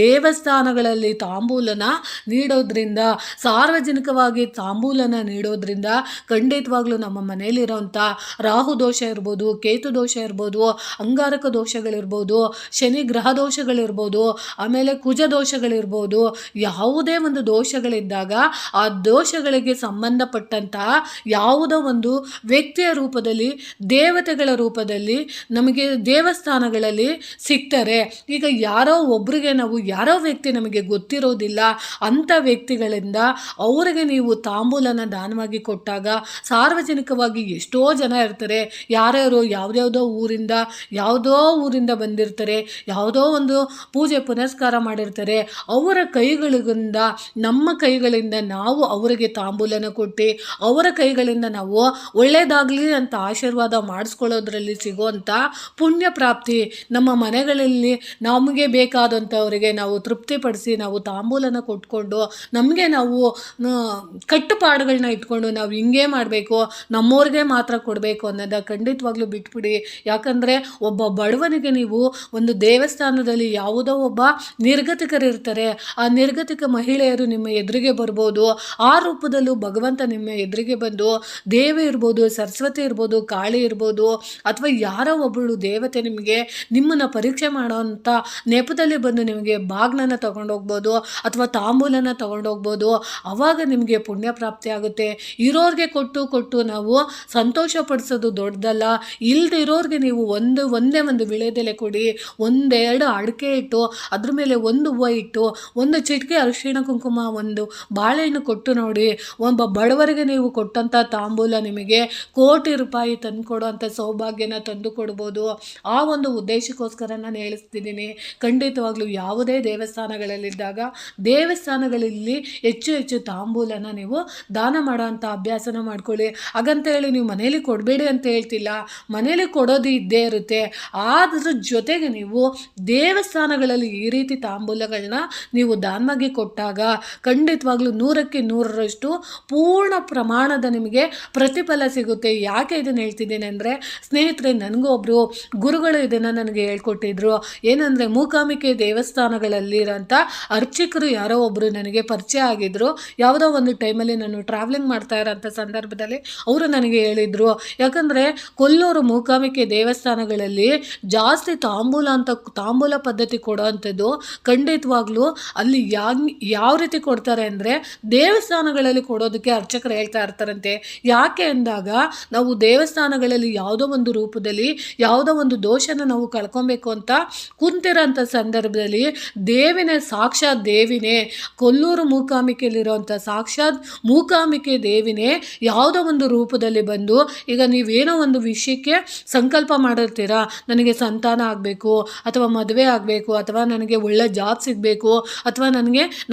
ದೇವಸ್ಥಾನಗಳಲ್ಲಿ ತಾಂಬೂಲನ ನೀಡೋದ್ರಿಂದ, ಸಾರ್ವಜನಿಕವಾಗಿ ತಾಂಬೂಲನ ನೀಡೋದ್ರಿಂದ ಖಂಡಿತವಾಗ್ಲೂ ನಮ್ಮ ಮನೆಯಲ್ಲಿರೋಂಥ ರಾಹು ದೋಷ ಇರ್ಬೋದು, ಕೇತು ದೋಷ ಇರ್ಬೋದು, ಅಂಗಾರಕ ದೋಷಗಳಿರ್ಬೋದು, ಶನಿ ಗ್ರಹ ದೋಷಗಳಿರ್ಬೋದು, ಆಮೇಲೆ ಕುಜ ದೋಷಗಳಿರ್ಬೋದು, ಯಾವುದೇ ಒಂದು ದೋಷಗಳಿದ್ದಾಗ ಆ ದೋಷಗಳಿಗೆ ಸಂಬಂಧಪಟ್ಟಂತಹ ಯಾವುದೋ ಒಂದು ವ್ಯಕ್ತಿಯ ರೂಪದಲ್ಲಿ, ದೇವತೆಗಳ ರೂಪದಲ್ಲಿ ನಮಗೆ ದೇವಸ್ಥಾನಗಳಲ್ಲಿ ಸಿಗ್ತಾರೆ. ಈಗ ಯಾರೋ ಒಬ್ಬರಿಗೆ ಯಾರೋ ವ್ಯಕ್ತಿ ನಮಗೆ ಗೊತ್ತಿರೋದಿಲ್ಲ, ಅಂಥ ವ್ಯಕ್ತಿಗಳಿಂದ ಅವರಿಗೆ ನೀವು ತಾಂಬೂಲನ ದಾನವಾಗಿ ಕೊಟ್ಟಾಗ ಸಾರ್ವಜನಿಕವಾಗಿ ಎಷ್ಟೋ ಜನ ಇರ್ತಾರೆ, ಯಾರ್ಯಾರೋ ಯಾವುದ್ಯಾವುದೋ ಊರಿಂದ ಬಂದಿರ್ತಾರೆ, ಯಾವುದೋ ಒಂದು ಪೂಜೆ ಪುನಸ್ಕಾರ ಮಾಡಿರ್ತಾರೆ, ಅವರ ಕೈಗಳಿಂದ ನಮ್ಮ ಕೈಗಳಿಂದ ನಾವು ಅವರಿಗೆ ತಾಂಬೂಲನ ಕೊಟ್ಟು ಅವರ ಕೈಗಳಿಂದ ನಾವು ಒಳ್ಳೆಯದಾಗಲಿ ಅಂತ ಆಶೀರ್ವಾದ ಮಾಡಿಸ್ಕೊಳ್ಳೋದ್ರಲ್ಲಿ ಸಿಗುವಂಥ ಪುಣ್ಯ ಪ್ರಾಪ್ತಿ ನಮ್ಮ ಮನೆಗಳಲ್ಲಿ ನಮಗೆ ಬೇಕಾದಂಥವರಿಗೆ ನಾವು ತೃಪ್ತಿಪಡಿಸಿ ನಾವು ತಾಂಬೂಲನ ಕೊಟ್ಕೊಂಡು ನಮಗೆ ನಾವು ಕಟ್ಟುಪಾಡುಗಳನ್ನ ಇಟ್ಕೊಂಡು ನಾವು ಹಿಂಗೆ ಮಾಡಬೇಕು, ನಮ್ಮವ್ರಿಗೆ ಮಾತ್ರ ಕೊಡಬೇಕು ಅನ್ನೋದ ಖಂಡಿತವಾಗ್ಲೂ ಬಿಟ್ಬಿಡಿ. ಯಾಕಂದರೆ ಒಬ್ಬ ಬಡವನಿಗೆ ನೀವು ಒಂದು ದೇವಸ್ಥಾನದಲ್ಲಿ ಯಾವುದೋ ಒಬ್ಬ ನಿರ್ಗತಿಕರಿರ್ತಾರೆ, ಆ ನಿರ್ಗತಿಕ ಮಹಿಳೆಯರು ನಿಮ್ಮ ಎದುರಿಗೆ ಬರ್ಬೋದು, ಆ ರೂಪದಲ್ಲೂ ಭಗವಂತ ನಿಮ್ಮ ಎದುರಿಗೆ ಬಂದು ದೇವಿ ಇರ್ಬೋದು, ಸರಸ್ವತಿ ಇರ್ಬೋದು, ಕಾಳಿ ಇರ್ಬೋದು, ಅಥವಾ ಯಾರೋ ಒಬ್ಬಳು ದೇವತೆ ನಿಮ್ಮನ್ನು ಪರೀಕ್ಷೆ ಮಾಡೋಂಥ ನೆಪದಲ್ಲಿ ಬಂದು ನಿಮಗೆ ಬಾಗ್ನನ್ನು ತಗೊಂಡೋಗ್ಬೋದು ಅಥವಾ ತಾಂಬೂಲನ ತಗೊಂಡೋಗ್ಬೋದು. ಆವಾಗ ನಿಮಗೆ ಪುಣ್ಯ ಪ್ರಾಪ್ತಿ ಆಗುತ್ತೆ. ಇರೋರಿಗೆ ಕೊಟ್ಟು ನಾವು ಸಂತೋಷ ಪಡಿಸೋದು ದೊಡ್ಡದಲ್ಲ. ಇಲ್ದಿರೋರಿಗೆ ನೀವು ಒಂದೇ ಒಂದು ವಿಳೆದೆಲೆ ಕೊಡಿ, ಒಂದೆರಡು ಅಡಿಕೆ ಇಟ್ಟು ಅದ್ರ ಮೇಲೆ ಒಂದು ಹೂವು ಇಟ್ಟು ಒಂದು ಚಿಟಿಕೆ ಅರಿಶಿಣ ಕುಂಕುಮ ಒಂದು ಬಾಳೆಹಣ್ಣು ಕೊಟ್ಟು ನೋಡಿ. ಒಬ್ಬ ಬಡವರಿಗೆ ನೀವು ಕೊಟ್ಟಂಥ ತಾಂಬೂಲ ನಿಮಗೆ ಕೋಟಿ ರೂಪಾಯಿ ತಂದು ಕೊಡುವಂಥ ಸೌಭಾಗ್ಯನ ತಂದು ಕೊಡ್ಬೋದು. ಆ ಒಂದು ಉದ್ದೇಶಕ್ಕೋಸ್ಕರ ನಾನು ಹೇಳಿಸ್ತಿದ್ದೀನಿ. ಖಂಡಿತವಾಗ್ಲೂ ಯಾವುದೇ ದೇವಸ್ಥಾನಗಳಲ್ಲಿದ್ದಾಗ ದೇವಸ್ಥಾನಗಳಲ್ಲಿ ಹೆಚ್ಚು ತಾಂಬೂಲನ ನೀವು ದಾನ ಮಾಡೋಂಥ ಅಭ್ಯಾಸನ ಮಾಡ್ಕೊಳ್ಳಿ. ಹಾಗಂತ ಹೇಳಿ ನೀವು ಮನೇಲಿ ಕೊಡಬೇಡಿ ಅಂತ ಹೇಳ್ತಿಲ್ಲ, ಮನೇಲಿ ಕೊಡೋದು ಇದ್ದೇ ಇರುತ್ತೆ. ಅದ್ರ ಜೊತೆಗೆ ನೀವು ದೇವಸ್ಥಾನಗಳಲ್ಲಿ ಈ ರೀತಿ ತಾಂಬೂಲಗಳನ್ನ ನೀವು ದಾನವಾಗಿ ಕೊಟ್ಟಾಗ ಖಂಡಿತವಾಗ್ಲೂ 100ಕ್ಕೆ 100ರಷ್ಟು ಪೂರ್ಣ ಪ್ರಮಾಣದ ನಿಮಗೆ ಪ್ರತಿಫಲ ಸಿಗುತ್ತೆ. ಯಾಕೆ ಇದನ್ನು ಹೇಳ್ತಿದ್ದೇನೆ ಅಂದರೆ ಸ್ನೇಹಿತರೆ, ನನಗೂ ಒಬ್ಬರು ಗುರುಗಳು ಇದನ್ನು ನನಗೆ ಹೇಳ್ಕೊಟ್ಟಿದ್ರು. ಏನಂದರೆ ಮೂಕಾಂಬಿಕೆ ದೇವಸ್ಥಾನಗಳಲ್ಲಿರೋಂಥ ಅರ್ಚಕರು ಯಾರೋ ಒಬ್ಬರು ನನಗೆ ಪರಿಚಯ ಆಗಿದ್ದರು. ಯಾವುದೋ ಒಂದು ಟೈಮಲ್ಲಿ ನಾನು ಟ್ರಾವೆಲಿಂಗ್ ಮಾಡ್ತಾ ಇರೋಂಥ ಸಂದರ್ಭದಲ್ಲಿ ಅವರು ನನಗೆ ಹೇಳಿದರು. ಯಾಕಂದರೆ ಕೊಲ್ಲೂರು ಮೂಕಾಂಬಿಕೆ ದೇವಸ್ಥಾನಗಳಲ್ಲಿ ಜಾಸ್ತಿ ತಾಂಬೂಲ ಪದ್ಧತಿ ಕೊಡೋ ಅಂಥದ್ದು ಖಂಡಿತವಾಗ್ಲೂ ಅಲ್ಲಿ ಯಾವ ರೀತಿ ಕೊಡ್ತಾರೆ ಅಂದರೆ ದೇವಸ್ಥಾನಗಳಲ್ಲಿ ಕೊಡೋದಕ್ಕೆ ಅರ್ಚಕರು ಹೇಳ್ತಾ ಇರ್ತಾರಂತೆ. ಯಾಕೆ ಅಂದಾಗ ನಾವು ದೇವಸ್ಥಾನಗಳಲ್ಲಿ ಯಾವುದೋ ಒಂದು ರೂಪದಲ್ಲಿ ಯಾವುದೋ ಒಂದು ದೋಷನ ನಾವು ಕಳ್ಕೊಬೇಕು ಅಂತ ಕುಂತಿರೋಂಥ ಸಂದರ್ಭದಲ್ಲಿ ಸಾಕ್ಷಾತ್ ದೇವಿನೇ, ಕೊಲ್ಲೂರು ಮೂಕಾಂಬಿಕೆಯಲ್ಲಿರೋಂಥ ಸಾಕ್ಷಾತ್ ಮೂಕಾಂಬಿಕೆ ದೇವಿನೇ ಯಾವುದೋ ಒಂದು ರೂಪದಲ್ಲಿ ಬಂದು, ಈಗ ನೀವೇನೋ ಒಂದು ವಿಷಯಕ್ಕೆ ಸಂಕಲ್ಪ ಮಾಡಿರ್ತೀರಾ, ನನಗೆ ಸಂತಾನ ಆಗಬೇಕು ಅಥವಾ ಮದುವೆ ಆಗಬೇಕು ಅಥವಾ ನನಗೆ ಒಳ್ಳೆ ಜಾಬ್ ಸಿಗಬೇಕು ಅಥವಾ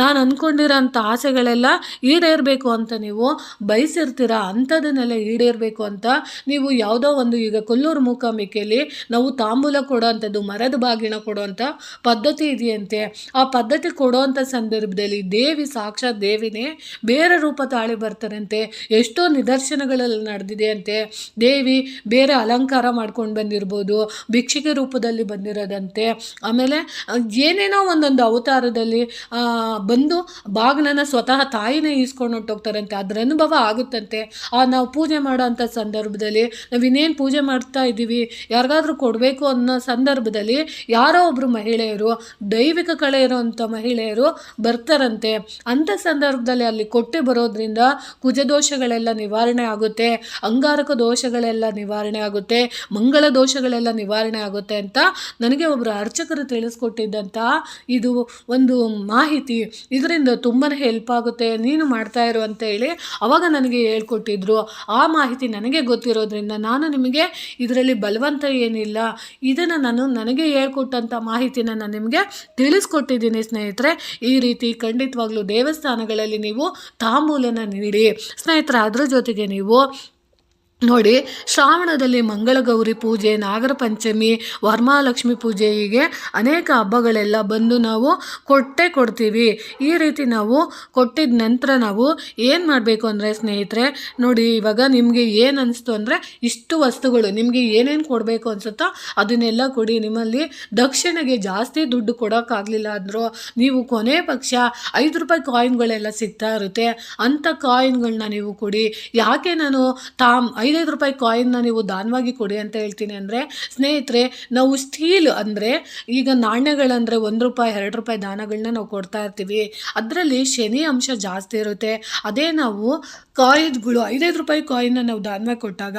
ನಾನು ಅಂದ್ಕೊಂಡಿರೋಂಥ ಆಸೆಗಳೆಲ್ಲ ಈಡೇರಬೇಕು ಅಂತ ನೀವು ಬಯಸಿರ್ತೀರ. ಅಂಥದನ್ನೆಲ್ಲ ಈಡೇರಬೇಕು ಅಂತ ನೀವು ಯಾವುದೋ ಒಂದು, ಈಗ ಕೊಲ್ಲೂರು ಮೂಕಾಂಬಿಕೆಯಲ್ಲಿ ನಾವು ತಾಂಬೂಲ ಕೊಡೋ ಅಂಥದ್ದು, ಮರದ ಬಾಗಿಣ ಕೊಡುವಂಥ ಪದ್ಧತಿ ಇದೆಯಂತೆ. ಆ ಪದ್ಧತಿ ಕೊಡುವಂಥ ಸಂದರ್ಭದಲ್ಲಿ ಸಾಕ್ಷಾತ್ ದೇವಿನೇ ಬೇರೆ ರೂಪ ತಾಳಿ ಬರ್ತಾರಂತೆ. ಎಷ್ಟೋ ನಿದರ್ಶನಗಳಲ್ಲಿ ನಡೆದಿದೆ ಅಂತೆ. ದೇವಿ ಬೇರೆ ಅಲಂಕಾರ ಮಾಡ್ಕೊಂಡು ಬಂದಿರ್ಬೋದು, ಭಿಕ್ಷಿಕೆ ರೂಪದಲ್ಲಿ ಬಂದಿರೋದಂತೆ. ಆಮೇಲೆ ಏನೇನೋ ಒಂದೊಂದು ಅವತಾರದಲ್ಲಿ ಬಂದು ಬಾಗಿಲನ್ನು ಸ್ವತಃ ತಾಯಿನೇ ಈಸ್ಕೊಂಡು ಹೊಂಟೋಗ್ತಾರಂತೆ. ಅದರ ಅನುಭವ ಆಗುತ್ತಂತೆ. ನಾವು ಪೂಜೆ ಮಾಡೋ ಅಂಥ ಸಂದರ್ಭದಲ್ಲಿ ನಾವು ಇನ್ನೇನು ಪೂಜೆ ಮಾಡ್ತಾ ಇದ್ದೀವಿ, ಯಾರಿಗಾದ್ರೂ ಕೊಡಬೇಕು ಅನ್ನೋ ಸಂದರ್ಭದಲ್ಲಿ ಯಾರೋ ಒಬ್ಬರು ಮಹಿಳೆಯರು, ದೈವಿಕ ಕಳೆ ಇರೋವಂಥ ಮಹಿಳೆಯರು ಬರ್ತಾರಂತೆ. ಅಂಥ ಸಂದರ್ಭದಲ್ಲಿ ಅಲ್ಲಿ ಕೊಟ್ಟು ಬರೋದ್ರಿಂದ ಕುಜದೋಷಗಳೆಲ್ಲ ನಿವಾರಣೆ ಆಗುತ್ತೆ, ಅಂಗಾರಕ ದೋಷಗಳೆಲ್ಲ ನಿವಾರಣೆ ಆಗುತ್ತೆ, ಮಂಗಳ ದೋಷಗಳೆಲ್ಲ ನಿವಾರಣೆ ಆಗುತ್ತೆ ಅಂತ ನನಗೆ ಒಬ್ಬರು ಅರ್ಚಕರು ತಿಳಿಸ್ಕೊಟ್ಟಿದ್ದಂಥ ಇದು ಒಂದು ಮಾಹಿತಿ. ಇದರಿಂದ ತುಂಬಾ ಹೆಲ್ಪ್ ಆಗುತ್ತೆ, ನೀನು ಮಾಡ್ತಾ ಇರು ಅಂತ ಹೇಳಿ ಅವಾಗ ನನಗೆ ಹೇಳ್ಕೊಟ್ಟಿದ್ರು. ಆ ಮಾಹಿತಿ ನನಗೆ ಗೊತ್ತಿರೋದ್ರಿಂದ ನಾನು ನಿಮಗೆ ಇದರಲ್ಲಿ ಬಲವಂತ ಏನಿಲ್ಲ, ಇದನ್ನು ನನಗೆ ಹೇಳ್ಕೊಟ್ಟಂಥ ಮಾಹಿತಿನ ನಾನು ನಿಮಗೆ ತಿಳಿಸ್ಕೊಟ್ಟಿದ್ದೀನಿ ಸ್ನೇಹಿತರೆ. ಈ ರೀತಿ ಖಂಡಿತವಾಗ್ಲೂ ದೇವಸ್ಥಾನಗಳಲ್ಲಿ ನೀವು ತಾಂಬೂಲನ ನೀಡಿ ಸ್ನೇಹಿತರೆ. ಅದ್ರ ಜೊತೆಗೆ ನೀವು ನೋಡಿ, ಶ್ರಾವಣದಲ್ಲಿ ಮಂಗಳಗೌರಿ ಪೂಜೆ, ನಾಗರ ಪಂಚಮಿ, ವರಮಹಾಲಕ್ಷ್ಮಿ ಪೂಜೆ, ಹೀಗೆ ಅನೇಕ ಹಬ್ಬಗಳೆಲ್ಲ ಬಂದು ನಾವು ಕೊಡ್ತೀವಿ. ಈ ರೀತಿ ನಾವು ಕೊಟ್ಟಿದ ನಂತರ ನಾವು ಏನು ಮಾಡಬೇಕು ಅಂದರೆ ಸ್ನೇಹಿತರೆ, ನೋಡಿ ಇವಾಗ ನಿಮಗೆ ಏನು ಅನಿಸ್ತು ಅಂದರೆ ಇಷ್ಟು ವಸ್ತುಗಳು ನಿಮಗೆ ಏನೇನು ಕೊಡಬೇಕು ಅನಿಸುತ್ತೋ ಅದನ್ನೆಲ್ಲ ಕೊಡಿ. ನಿಮ್ಮಲ್ಲಿ ದಕ್ಷಿಣೆಗೆ ಜಾಸ್ತಿ ದುಡ್ಡು ಕೊಡೋಕ್ಕಾಗಲಿಲ್ಲ ಅಂದರೂ ನೀವು ಕೊನೆ ಪಕ್ಷ 5 ರೂಪಾಯಿ ಕಾಯಿನ್ಗಳೆಲ್ಲ ಸಿಗ್ತಾ ಇರುತ್ತೆ, ಅಂಥ ಕಾಯಿನ್ಗಳನ್ನ ನೀವು ಕೊಡಿ. ಯಾಕೆ ನಾನು 5 ರೂಪಾಯಿ ಕಾಯಿನ್ನ ನೀವು ದಾನವಾಗಿ ಕೊಡಿ ಅಂತ ಹೇಳ್ತೀನಿ ಅಂದರೆ ಸ್ನೇಹಿತರೆ, ನಾವು ಸ್ಟೀಲ್ ಅಂದರೆ ಈಗ ನಾಣ್ಯಗಳಂದರೆ 1 ರೂಪಾಯಿ 2 ರೂಪಾಯಿ ದಾನಗಳನ್ನ ನಾವು ಕೊಡ್ತಾ ಇರ್ತೀವಿ, ಅದರಲ್ಲಿ ಶನಿ ಅಂಶ ಜಾಸ್ತಿ ಇರುತ್ತೆ. ಅದೇ ನಾವು ಕಾಯಿನ್ಗಳು 5 ರೂಪಾಯಿ ಕಾಯಿನ್ನ ನಾವು ದಾನವಾಗಿ ಕೊಟ್ಟಾಗ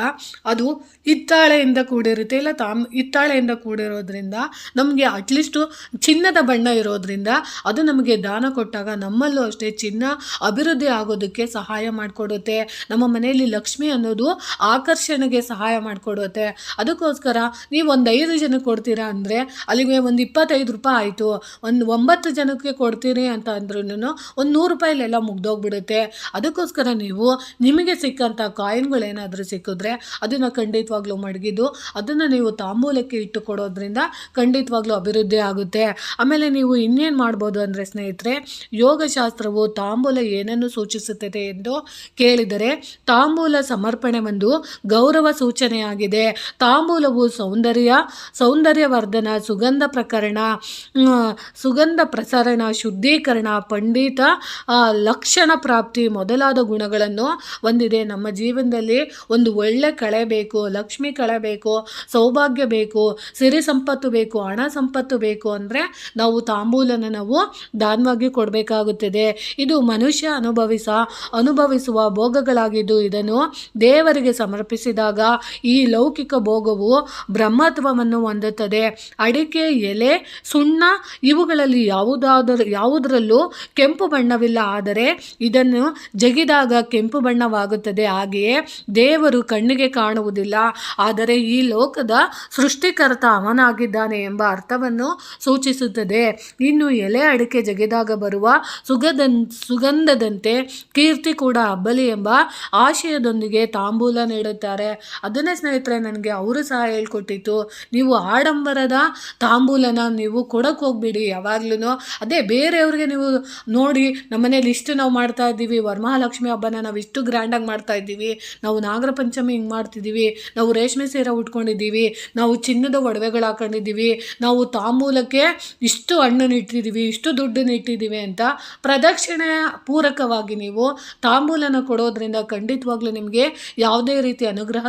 ಅದು ಹಿತ್ತಾಳೆಯಿಂದ ಕೂಡಿರುತ್ತೆ, ಇಲ್ಲ ಹಿತ್ತಾಳೆಯಿಂದ ಕೂಡಿರೋದ್ರಿಂದ ನಮಗೆ ಅಟ್ಲೀಸ್ಟು ಚಿನ್ನದ ಬಣ್ಣ ಇರೋದ್ರಿಂದ ಅದು ನಮಗೆ ದಾನ ಕೊಟ್ಟಾಗ ನಮ್ಮಲ್ಲೂ ಅಷ್ಟೇ ಚಿನ್ನ ಅಭಿವೃದ್ಧಿ ಆಗೋದಕ್ಕೆ ಸಹಾಯ ಮಾಡಿಕೊಡುತ್ತೆ. ನಮ್ಮ ಮನೆಯಲ್ಲಿ ಲಕ್ಷ್ಮಿ ಅನ್ನೋದು ಆಕರ್ಷಣೆಗೆ ಸಹಾಯ ಮಾಡಿಕೊಡುತ್ತೆ. ಅದಕ್ಕೋಸ್ಕರ ನೀವು ಒಂದು 5 ಜನಕ್ಕೆ ಕೊಡ್ತೀರಾ ಅಂದರೆ ಅಲ್ಲಿಗೆ ಒಂದು 25 ರೂಪಾಯಿ ಆಯಿತು. ಒಂದು 9 ಜನಕ್ಕೆ ಕೊಡ್ತೀರಿ ಅಂತ ಅಂದ್ರೂ ಒಂದು 100 ರೂಪಾಯಿಲೆಲ್ಲ ಮುಗ್ದೋಗ್ಬಿಡುತ್ತೆ. ಅದಕ್ಕೋಸ್ಕರ ನೀವು ನಿಮಗೆ ಸಿಕ್ಕಂಥ ಕಾಯಿನ್ಗಳೇನಾದರೂ ಸಿಕ್ಕಿದ್ರೆ ಅದನ್ನು ಖಂಡಿತವಾಗ್ಲೂ ಮಡಗಿದ್ದು ಅದನ್ನು ನೀವು ತಾಂಬೂಲಕ್ಕೆ ಇಟ್ಟು ಕೊಡೋದ್ರಿಂದ ಖಂಡಿತವಾಗ್ಲೂ ಅಭಿವೃದ್ಧಿ ಆಗುತ್ತೆ. ಆಮೇಲೆ ನೀವು ಇನ್ನೇನು ಮಾಡ್ಬೋದು ಅಂದರೆ ಸ್ನೇಹಿತರೆ, ಯೋಗಶಾಸ್ತ್ರವು ತಾಂಬೂಲ ಏನನ್ನು ಸೂಚಿಸುತ್ತದೆ ಎಂದು ಕೇಳಿದರೆ ತಾಂಬೂಲ ಸಮರ್ಪಣೆ ಒಂದು ಗೌರವ ಸೂಚನೆಯಾಗಿದೆ. ತಾಂಬೂಲವು ಸೌಂದರ್ಯವರ್ಧನ, ಸುಗಂಧ ಪ್ರಸರಣ, ಶುದ್ಧೀಕರಣ, ಪಂಡಿತ ಲಕ್ಷಣ ಪ್ರಾಪ್ತಿ ಮೊದಲಾದ ಗುಣಗಳನ್ನು ಹೊಂದಿದೆ. ನಮ್ಮ ಜೀವನದಲ್ಲಿ ಒಂದು ಒಳ್ಳೆ ಕಳೆ ಬೇಕು, ಲಕ್ಷ್ಮಿ ಕಳೆ ಬೇಕು, ಸೌಭಾಗ್ಯ ಬೇಕು, ಸಿರಿ ಸಂಪತ್ತು ಬೇಕು, ಹಣ ಸಂಪತ್ತು ಬೇಕು ಅಂದರೆ ನಾವು ತಾಂಬೂಲನ ನಾವು ದಾನವಾಗಿ ಕೊಡಬೇಕಾಗುತ್ತದೆ. ಇದು ಮನುಷ್ಯ ಅನುಭವಿಸುವ ಭೋಗಗಳಾಗಿದ್ದು ಇದನ್ನು ದೇವರಿಗೆ ಸಮರ್ಪಿಸಿದಾಗ ಈ ಲೌಕಿಕ ಭೋಗವು ಬ್ರಹ್ಮತ್ವವನ್ನು ಹೊಂದುತ್ತದೆ. ಅಡಿಕೆ, ಎಲೆ, ಸುಣ್ಣ ಇವುಗಳಲ್ಲಿ ಯಾವುದರಲ್ಲೂ ಕೆಂಪು ಬಣ್ಣವಿಲ್ಲ, ಆದರೆ ಇದನ್ನು ಜಗಿದಾಗ ಕೆಂಪು ಬಣ್ಣವಾಗುತ್ತದೆ. ಹಾಗೆಯೇ ದೇವರು ಕಣ್ಣಿಗೆ ಕಾಣುವುದಿಲ್ಲ, ಆದರೆ ಈ ಲೋಕದ ಸೃಷ್ಟಿಕರ್ತ ಅವನಾಗಿದ್ದಾನೆ ಎಂಬ ಅರ್ಥವನ್ನು ಸೂಚಿಸುತ್ತದೆ. ಇನ್ನು ಎಲೆ ಅಡಿಕೆ ಜಗಿದಾಗ ಬರುವ ಸುಗಂಧದಂತೆ ಕೀರ್ತಿ ಕೂಡ ಹಬ್ಬಲಿ ಎಂಬ ಆಶಯದೊಂದಿಗೆ ತಾಂಬೂಲ ನೀಡುತ್ತಾರೆ. ಅದನ್ನೇ ಸ್ನೇಹಿತರೆ ನನಗೆ ಅವರು ಸಹ ಹೇಳ್ಕೊಟ್ಟಿತ್ತು. ನೀವು ಆಡಂಬರದ ತಾಂಬೂಲನ ನೀವು ಕೊಡೋಕೆ ಹೋಗ್ಬಿಡಿ ಯಾವಾಗ್ಲೂ. ಅದೇ ಬೇರೆಯವ್ರಿಗೆ ನೀವು ನೋಡಿ ನಮ್ಮನೇಲಿ ಇಷ್ಟು ನಾವು ಮಾಡ್ತಾ ಇದ್ದೀವಿ, ವರಮಹಾಲಕ್ಷ್ಮಿ ಹಬ್ಬನ ನಾವು ಇಷ್ಟು ಗ್ರ್ಯಾಂಡಾಗಿ ಮಾಡ್ತಾ ಇದ್ದೀವಿ, ನಾವು ನಾಗರ ಪಂಚಮಿ ಹಿಂಗೆ ಮಾಡ್ತಿದ್ದೀವಿ, ನಾವು ರೇಷ್ಮೆ ಸೀರೆ ಉಟ್ಕೊಂಡಿದ್ದೀವಿ, ನಾವು ಚಿನ್ನದ ಒಡವೆಗಳು ಹಾಕೊಂಡಿದ್ದೀವಿ, ನಾವು ತಾಂಬೂಲಕ್ಕೆ ಇಷ್ಟು ಹಣ್ಣನ್ನು ಇಟ್ಟಿದ್ದೀವಿ, ಇಷ್ಟು ದುಡ್ಡನ್ನು ಇಟ್ಟಿದ್ದೀವಿ ಅಂತ ಪ್ರದಕ್ಷಿಣೆ ಪೂರಕವಾಗಿ ನೀವು ತಾಂಬೂಲನ ಕೊಡೋದ್ರಿಂದ ಖಂಡಿತವಾಗ್ಲೂ ನಿಮಗೆ ಯಾವುದೇ ರೀತಿ ಅನುಗ್ರಹ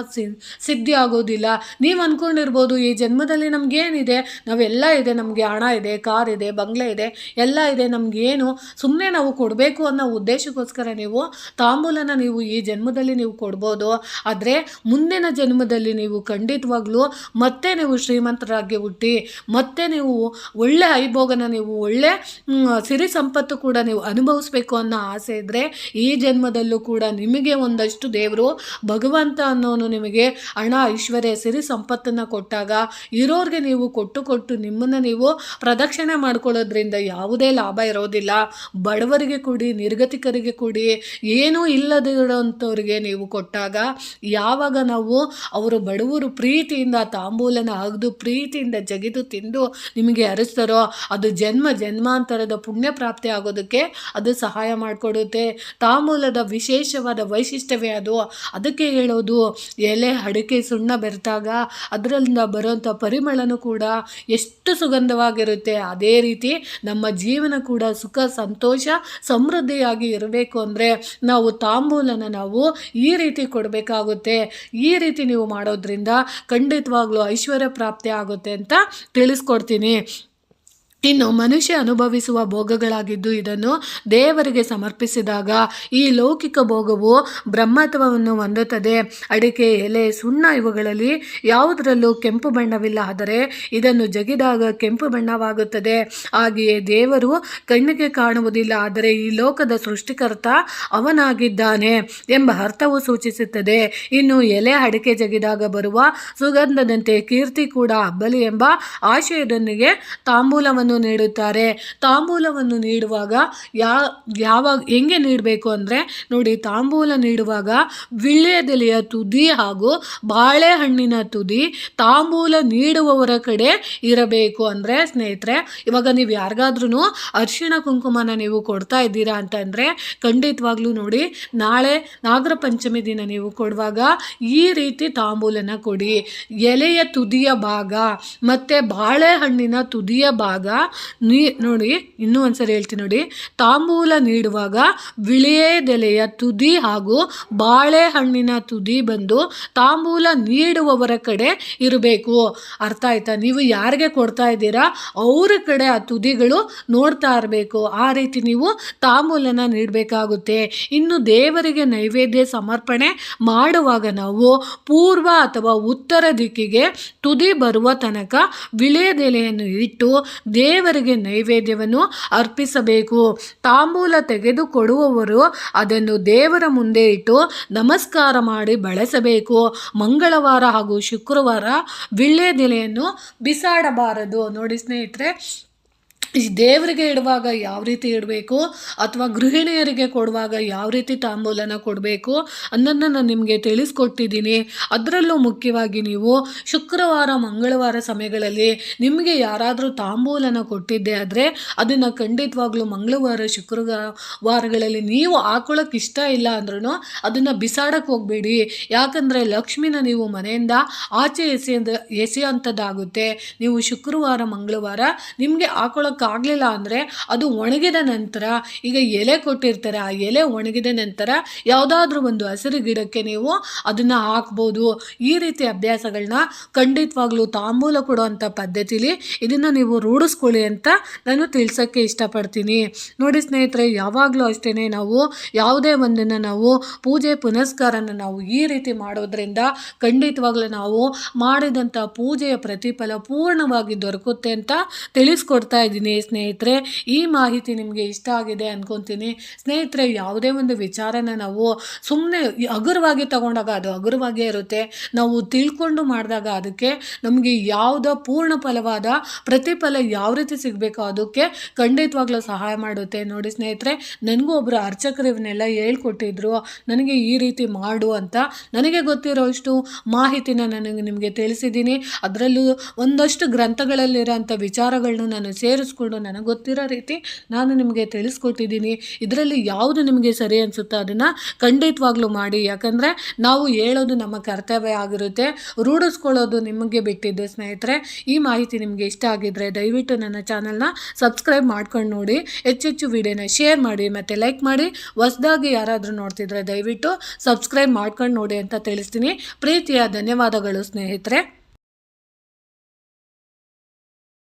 ಸಿದ್ಧಿ ಆಗೋದಿಲ್ಲ. ನೀವು ಅಂದ್ಕೊಂಡಿರ್ಬೋದು ಈ ಜನ್ಮದಲ್ಲಿ ನಮಗೇನಿದೆ, ನಾವೆಲ್ಲ ಇದೆ, ನಮಗೆ ಹಣ ಇದೆ, ಕಾರ್ ಇದೆ, ಬಂಗ್ಲೆ ಇದೆ, ಎಲ್ಲ ಇದೆ, ನಮಗೇನು ಸುಮ್ಮನೆ ನಾವು ಕೊಡಬೇಕು ಅನ್ನೋ ಉದ್ದೇಶಕ್ಕೋಸ್ಕರ ನೀವು ತಾಂಬೂಲನ ನೀವು ಈ ಜನ್ಮದಲ್ಲಿ ನೀವು ಕೊಡ್ಬೋದು. ಆದರೆ ಮುಂದಿನ ಜನ್ಮದಲ್ಲಿ ನೀವು ಖಂಡಿತವಾಗ್ಲೂ ಮತ್ತೆ ನೀವು ಶ್ರೀಮಂತರಾಗಿ ಹುಟ್ಟಿ ಮತ್ತೆ ನೀವು ಒಳ್ಳೆ ಐಭೋಗನ ನೀವು ಒಳ್ಳೆ ಸಿರಿ ಸಂಪತ್ತು ಕೂಡ ನೀವು ಅನುಭವಿಸ್ಬೇಕು ಅನ್ನೋ ಆಸೆ ಇದ್ದರೆ ಈ ಜನ್ಮದಲ್ಲೂ ಕೂಡ ನಿಮಗೆ ಒಂದಷ್ಟು ದೇವರು ಭಗವಂತ ಅನ್ನೋನು ನಿಮಗೆ ಹಣ, ಐಶ್ವರ್ಯ, ಸಿರಿ ಸಂಪತ್ತನ್ನು ಕೊಟ್ಟಾಗ ಇರೋರಿಗೆ ನೀವು ಕೊಟ್ಟು ನಿಮ್ಮನ್ನು ನೀವು ಪ್ರದಕ್ಷಿಣೆ ಮಾಡ್ಕೊಳ್ಳೋದ್ರಿಂದ ಯಾವುದೇ ಲಾಭ ಇರೋದಿಲ್ಲ. ಬಡವರಿಗೆ ಕೊಡಿ, ನಿರ್ಗತಿಕರಿಗೆ ಕೊಡಿ, ಏನೂ ಇಲ್ಲದಿರೋಂಥವ್ರಿಗೆ ನೀವು ಕೊಟ್ಟಾಗ ಯಾವಾಗ ನಾವು ಅವರು ಬಡವರು ಪ್ರೀತಿಯಿಂದ ತಾಂಬೂಲನ ಅಗದು ಪ್ರೀತಿಯಿಂದ ಜಗಿದು ತಿಂದು ನಿಮಗೆ ಹರಿಸ್ತಾರೋ ಅದು ಜನ್ಮಾಂತರದ ಪುಣ್ಯ ಪ್ರಾಪ್ತಿ ಆಗೋದಕ್ಕೆ ಅದು ಸಹಾಯ ಮಾಡಿಕೊಡುತ್ತೆ. ತಾಂಬೂಲದ ವಿಶೇಷವಾದ ವೈಶಿಷ್ಟ್ಯವೇ ಅದು. ಅದಕ್ಕೆ ಹೇಳೋದು ಎಲೆ ಅಡಿಕೆ ಸುಣ್ಣ ಬೆರೆತಾಗ ಅದರಿಂದ ಬರುವಂಥ ಪರಿಮಳನೂ ಕೂಡ ಎಷ್ಟು ಸುಗಂಧವಾಗಿರುತ್ತೆ. ಅದೇ ರೀತಿ ನಮ್ಮ ಜೀವನ ಕೂಡ ಸುಖ, ಸಂತೋಷ, ಸಮೃದ್ಧಿಯಾಗಿ ಇರಬೇಕು ಅಂದರೆ ನಾವು ತಾಂಬೂಲನ ನಾವು ಈ ರೀತಿ ಕೊಡಬೇಕಾಗುತ್ತೆ. ಈ ರೀತಿ ನೀವು ಮಾಡೋದ್ರಿಂದ ಖಂಡಿತವಾಗ್ಲೂ ಐಶ್ವರ್ಯ ಪ್ರಾಪ್ತಿ ಆಗುತ್ತೆ ಅಂತ ತಿಳಿಸ್ಕೊಡ್ತೀನಿ. ಇನ್ನು ಮನುಷ್ಯ ಅನುಭವಿಸುವ ಭೋಗಗಳಾಗಿದ್ದು ಇದನ್ನು ದೇವರಿಗೆ ಸಮರ್ಪಿಸಿದಾಗ ಈ ಲೌಕಿಕ ಭೋಗವು ಬ್ರಹ್ಮತ್ವವನ್ನು ಹೊಂದುತ್ತದೆ. ಅಡಿಕೆ, ಎಲೆ, ಸುಣ್ಣ ಇವುಗಳಲ್ಲಿ ಯಾವುದರಲ್ಲೂ ಕೆಂಪು ಬಣ್ಣವಿಲ್ಲ, ಆದರೆ ಇದನ್ನು ಜಗಿದಾಗ ಕೆಂಪು ಬಣ್ಣವಾಗುತ್ತದೆ. ಹಾಗೆಯೇ ದೇವರು ಕಣ್ಣಿಗೆ ಕಾಣುವುದಿಲ್ಲ, ಆದರೆ ಈ ಲೋಕದ ಸೃಷ್ಟಿಕರ್ತ ಅವನಾಗಿದ್ದಾನೆ ಎಂಬ ಅರ್ಥವು ಸೂಚಿಸುತ್ತದೆ. ಇನ್ನು ಎಲೆ ಅಡಿಕೆ ಜಗಿದಾಗ ಬರುವ ಸುಗಂಧದಂತೆ ಕೀರ್ತಿ ಕೂಡ ಹಬ್ಬಲಿ ಎಂಬ ಆಶಯದೊಂದಿಗೆ ತಾಂಬೂಲವನ್ನು ತಾಂಬೂಲವನ್ನು ನೀಡುತ್ತಾರೆ. ತಾಂಬೂಲವನ್ನು ನೀಡುವಾಗ ಯಾವಾಗ ಹೆಂಗೆ ನೀಡಬೇಕು ಅಂದರೆ ನೋಡಿ, ತಾಂಬೂಲ ನೀಡುವಾಗ ವೀಳ್ಯದೆಲೆಯ ತುದಿ ಹಾಗೂ ಬಾಳೆಹಣ್ಣಿನ ತುದಿ ತಾಂಬೂಲ ನೀಡುವವರ ಕಡೆ ಇರಬೇಕು. ಅಂದರೆ ಸ್ನೇಹಿತರೆ, ಇವಾಗ ನೀವು ಯಾರಿಗಾದ್ರೂ ಅರಿಶಿಣ ಕುಂಕುಮನ ನೀವು ಕೊಡ್ತಾ ಇದ್ದೀರಾ ಅಂತಂದರೆ ಖಂಡಿತವಾಗ್ಲೂ ನೋಡಿ, ನಾಳೆ ನಾಗರ ಪಂಚಮಿ ದಿನ ನೀವು ಕೊಡುವಾಗ ಈ ರೀತಿ ತಾಂಬೂಲನ ಕೊಡಿ. ಎಲೆಯ ತುದಿಯ ಭಾಗ ಮತ್ತು ಬಾಳೆಹಣ್ಣಿನ ತುದಿಯ ಭಾಗ ನೋಡಿ, ಇನ್ನೂ ಒಂದ್ಸರಿ ಹೇಳ್ತೀನಿ ನೋಡಿ, ತಾಂಬೂಲ ನೀಡುವಾಗ ವಿಳ್ಯದೆಲೆಯ ತುದಿ ಹಾಗೂ ಬಾಳೆಹಣ್ಣಿನ ತುದಿ ಬಂದು ತಾಂಬೂಲ ನೀಡುವವರ ಕಡೆ ಇರಬೇಕು. ಅರ್ಥ ಆಯ್ತಾ? ನೀವು ಯಾರಿಗೆ ಕೊಡ್ತಾ ಇದ್ದೀರಾ ಅವ್ರ ಕಡೆ ಆ ತುದಿಗಳು ನೋಡ್ತಾ ಇರಬೇಕು. ಆ ರೀತಿ ನೀವು ತಾಂಬೂಲನ ನೀಡಬೇಕಾಗುತ್ತೆ. ಇನ್ನು ದೇವರಿಗೆ ನೈವೇದ್ಯ ಸಮರ್ಪಣೆ ಮಾಡುವಾಗ ನಾವು ಪೂರ್ವ ಅಥವಾ ಉತ್ತರ ದಿಕ್ಕಿಗೆ ತುದಿ ಬರುವ ತನಕ ವಿಳ್ಯದೆಲೆಯನ್ನು ಇಟ್ಟು ದೇವರಿಗೆ ನೈವೇದ್ಯವನ್ನು ಅರ್ಪಿಸಬೇಕು. ತಾಂಬೂಲ ತೆಗೆದುಕೊಡುವವರು ಅದನ್ನು ದೇವರ ಮುಂದೆ ಇಟ್ಟು ನಮಸ್ಕಾರ ಮಾಡಿ ಬಳಸಬೇಕು. ಮಂಗಳವಾರ ಹಾಗೂ ಶುಕ್ರವಾರ ವಿಳ್ಯದೆಲೆಯನ್ನು ಬಿಸಾಡಬಾರದು. ನೋಡಿ ಸ್ನೇಹಿತರೆ, ಈ ದೇವರಿಗೆ ಇಡುವಾಗ ಯಾವ ರೀತಿ ಇಡಬೇಕು ಅಥವಾ ಗೃಹಿಣಿಯರಿಗೆ ಕೊಡುವಾಗ ಯಾವ ರೀತಿ ತಾಂಬೂಲನ ಕೊಡಬೇಕು ಅನ್ನೋದನ್ನ ನಾನು ನಿಮಗೆ ತಿಳಿಸ್ಕೊಟ್ಟಿದ್ದೀನಿ. ಅದರಲ್ಲೂ ಮುಖ್ಯವಾಗಿ ನೀವು ಶುಕ್ರವಾರ ಮಂಗಳವಾರ ಸಮಯಗಳಲ್ಲಿ ನಿಮಗೆ ಯಾರಾದರೂ ತಾಂಬೂಲನ ಕೊಟ್ಟಿದ್ದೆ ಆದರೆ ಅದನ್ನು ಖಂಡಿತವಾಗ್ಲೂ ಮಂಗಳವಾರ ಶುಕ್ರವಾರಗಳಲ್ಲಿ ನೀವು ಹಾಕೊಳ್ಳೋಕೆ ಇಷ್ಟ ಇಲ್ಲ ಅಂದ್ರೂ ಅದನ್ನು ಬಿಸಾಡಕ್ಕೆ ಹೋಗಬೇಡಿ. ಯಾಕಂದರೆ ಲಕ್ಷ್ಮಿನ ನೀವು ಮನೆಯಿಂದ ಆಚೆ ಎಸೆಯುವಂಥದ್ದಾಗುತ್ತೆ. ನೀವು ಶುಕ್ರವಾರ ಮಂಗಳವಾರ ನಿಮಗೆ ಹಾಕೊಳ್ಳೋಕೆ ಆಗಲಿಲ್ಲ ಅಂದರೆ ಅದು ಒಣಗಿದ ನಂತರ, ಈಗ ಎಲೆ ಕೊಟ್ಟಿರ್ತಾರೆ, ಆ ಎಲೆ ಒಣಗಿದ ನಂತರ ಯಾವುದಾದ್ರೂ ಒಂದು ಹಸಿರು ಗಿಡಕ್ಕೆ ನೀವು ಅದನ್ನು ಹಾಕ್ಬೋದು. ಈ ರೀತಿ ಅಭ್ಯಾಸಗಳನ್ನ ಖಂಡಿತವಾಗ್ಲೂ ತಾಂಬೂಲ ಕೊಡುವಂಥ ಪದ್ಧತಿಲಿ ಇದನ್ನು ನೀವು ರೂಢಿಸ್ಕೊಳ್ಳಿ ಅಂತ ನಾನು ತಿಳಿಸೋಕ್ಕೆ ಇಷ್ಟಪಡ್ತೀನಿ. ನೋಡಿ ಸ್ನೇಹಿತರೆ, ಯಾವಾಗಲೂ ಅಷ್ಟೇ ನಾವು ಯಾವುದೇ ಒಂದನ್ನು ನಾವು ಪೂಜೆ ಪುನಸ್ಕಾರನ ನಾವು ಈ ರೀತಿ ಮಾಡೋದ್ರಿಂದ ಖಂಡಿತವಾಗ್ಲೂ ನಾವು ಮಾಡಿದಂಥ ಪೂಜೆಯ ಪ್ರತಿಫಲ ಪೂರ್ಣವಾಗಿ ದೊರಕುತ್ತೆ ಅಂತ ತಿಳಿಸ್ಕೊಡ್ತಾ ಇದ್ದೀನಿ. ಸ್ನೇಹಿತರೆ, ಈ ಮಾಹಿತಿ ನಿಮಗೆ ಇಷ್ಟ ಆಗಿದೆ ಅನ್ಕೊತೀನಿ. ಸ್ನೇಹಿತರೆ, ಯಾವುದೇ ಒಂದು ವಿಚಾರನ ನಾವು ಸುಮ್ಮನೆ ಹಗುರವಾಗಿ ತಗೊಂಡಾಗ ಅದು ಹಗುರವಾಗೇ ಇರುತ್ತೆ. ನಾವು ತಿಳ್ಕೊಂಡು ಮಾಡಿದಾಗ ಅದಕ್ಕೆ ನಮಗೆ ಯಾವುದೋ ಪೂರ್ಣ ಫಲವಾದ ಪ್ರತಿಫಲ ಯಾವ ರೀತಿ ಸಿಗಬೇಕೋ ಅದಕ್ಕೆ ಖಂಡಿತವಾಗ್ಲೂ ಸಹಾಯ ಮಾಡುತ್ತೆ. ನೋಡಿ ಸ್ನೇಹಿತರೆ, ನನಗೂ ಒಬ್ಬರು ಅರ್ಚಕರು ಇವನ್ನೆಲ್ಲ ಹೇಳ್ಕೊಟ್ಟಿದ್ರು, ನನಗೆ ಈ ರೀತಿ ಮಾಡು ಅಂತ. ನನಗೆ ಗೊತ್ತಿರೋಷ್ಟು ಮಾಹಿತಿನ ನಿಮಗೆ ತಿಳಿಸಿದ್ದೀನಿ. ಅದರಲ್ಲೂ ಒಂದಷ್ಟು ಗ್ರಂಥಗಳಲ್ಲಿರೋಂಥ ವಿಚಾರಗಳನ್ನು ನಾನು ಸೇರಿಸ್ಕೊಂಡು ನನಗೆ ಗೊತ್ತಿರೋ ರೀತಿ ನಾನು ನಿಮಗೆ ತಿಳಿಸ್ಕೊಟ್ಟಿದ್ದೀನಿ. ಇದರಲ್ಲಿ ಯಾವುದು ನಿಮಗೆ ಸರಿ ಅನಿಸುತ್ತೋ ಅದನ್ನು ಖಂಡಿತವಾಗ್ಲೂ ಮಾಡಿ. ಯಾಕಂದರೆ ನಾವು ಹೇಳೋದು ನಮ್ಮ ಕರ್ತವ್ಯ ಆಗಿರುತ್ತೆ, ರೂಢಿಸ್ಕೊಳ್ಳೋದು ನಿಮಗೆ ಬಿಟ್ಟಿದ್ದು. ಸ್ನೇಹಿತರೆ, ಈ ಮಾಹಿತಿ ನಿಮಗೆ ಇಷ್ಟ ಆಗಿದ್ದರೆ ದಯವಿಟ್ಟು ನನ್ನ ಚಾನಲ್ನ ಸಬ್ಸ್ಕ್ರೈಬ್ ಮಾಡ್ಕೊಂಡು ನೋಡಿ, ಹೆಚ್ಚೆಚ್ಚು ವಿಡಿಯೋನ ಶೇರ್ ಮಾಡಿ ಮತ್ತು ಲೈಕ್ ಮಾಡಿ. ಹೊಸದಾಗಿ ಯಾರಾದರೂ ನೋಡ್ತಿದ್ರೆ ದಯವಿಟ್ಟು ಸಬ್ಸ್ಕ್ರೈಬ್ ಮಾಡ್ಕೊಂಡು ನೋಡಿ ಅಂತ ತಿಳಿಸ್ತೀನಿ. ಪ್ರೀತಿಯ ಧನ್ಯವಾದಗಳು ಸ್ನೇಹಿತರೆ.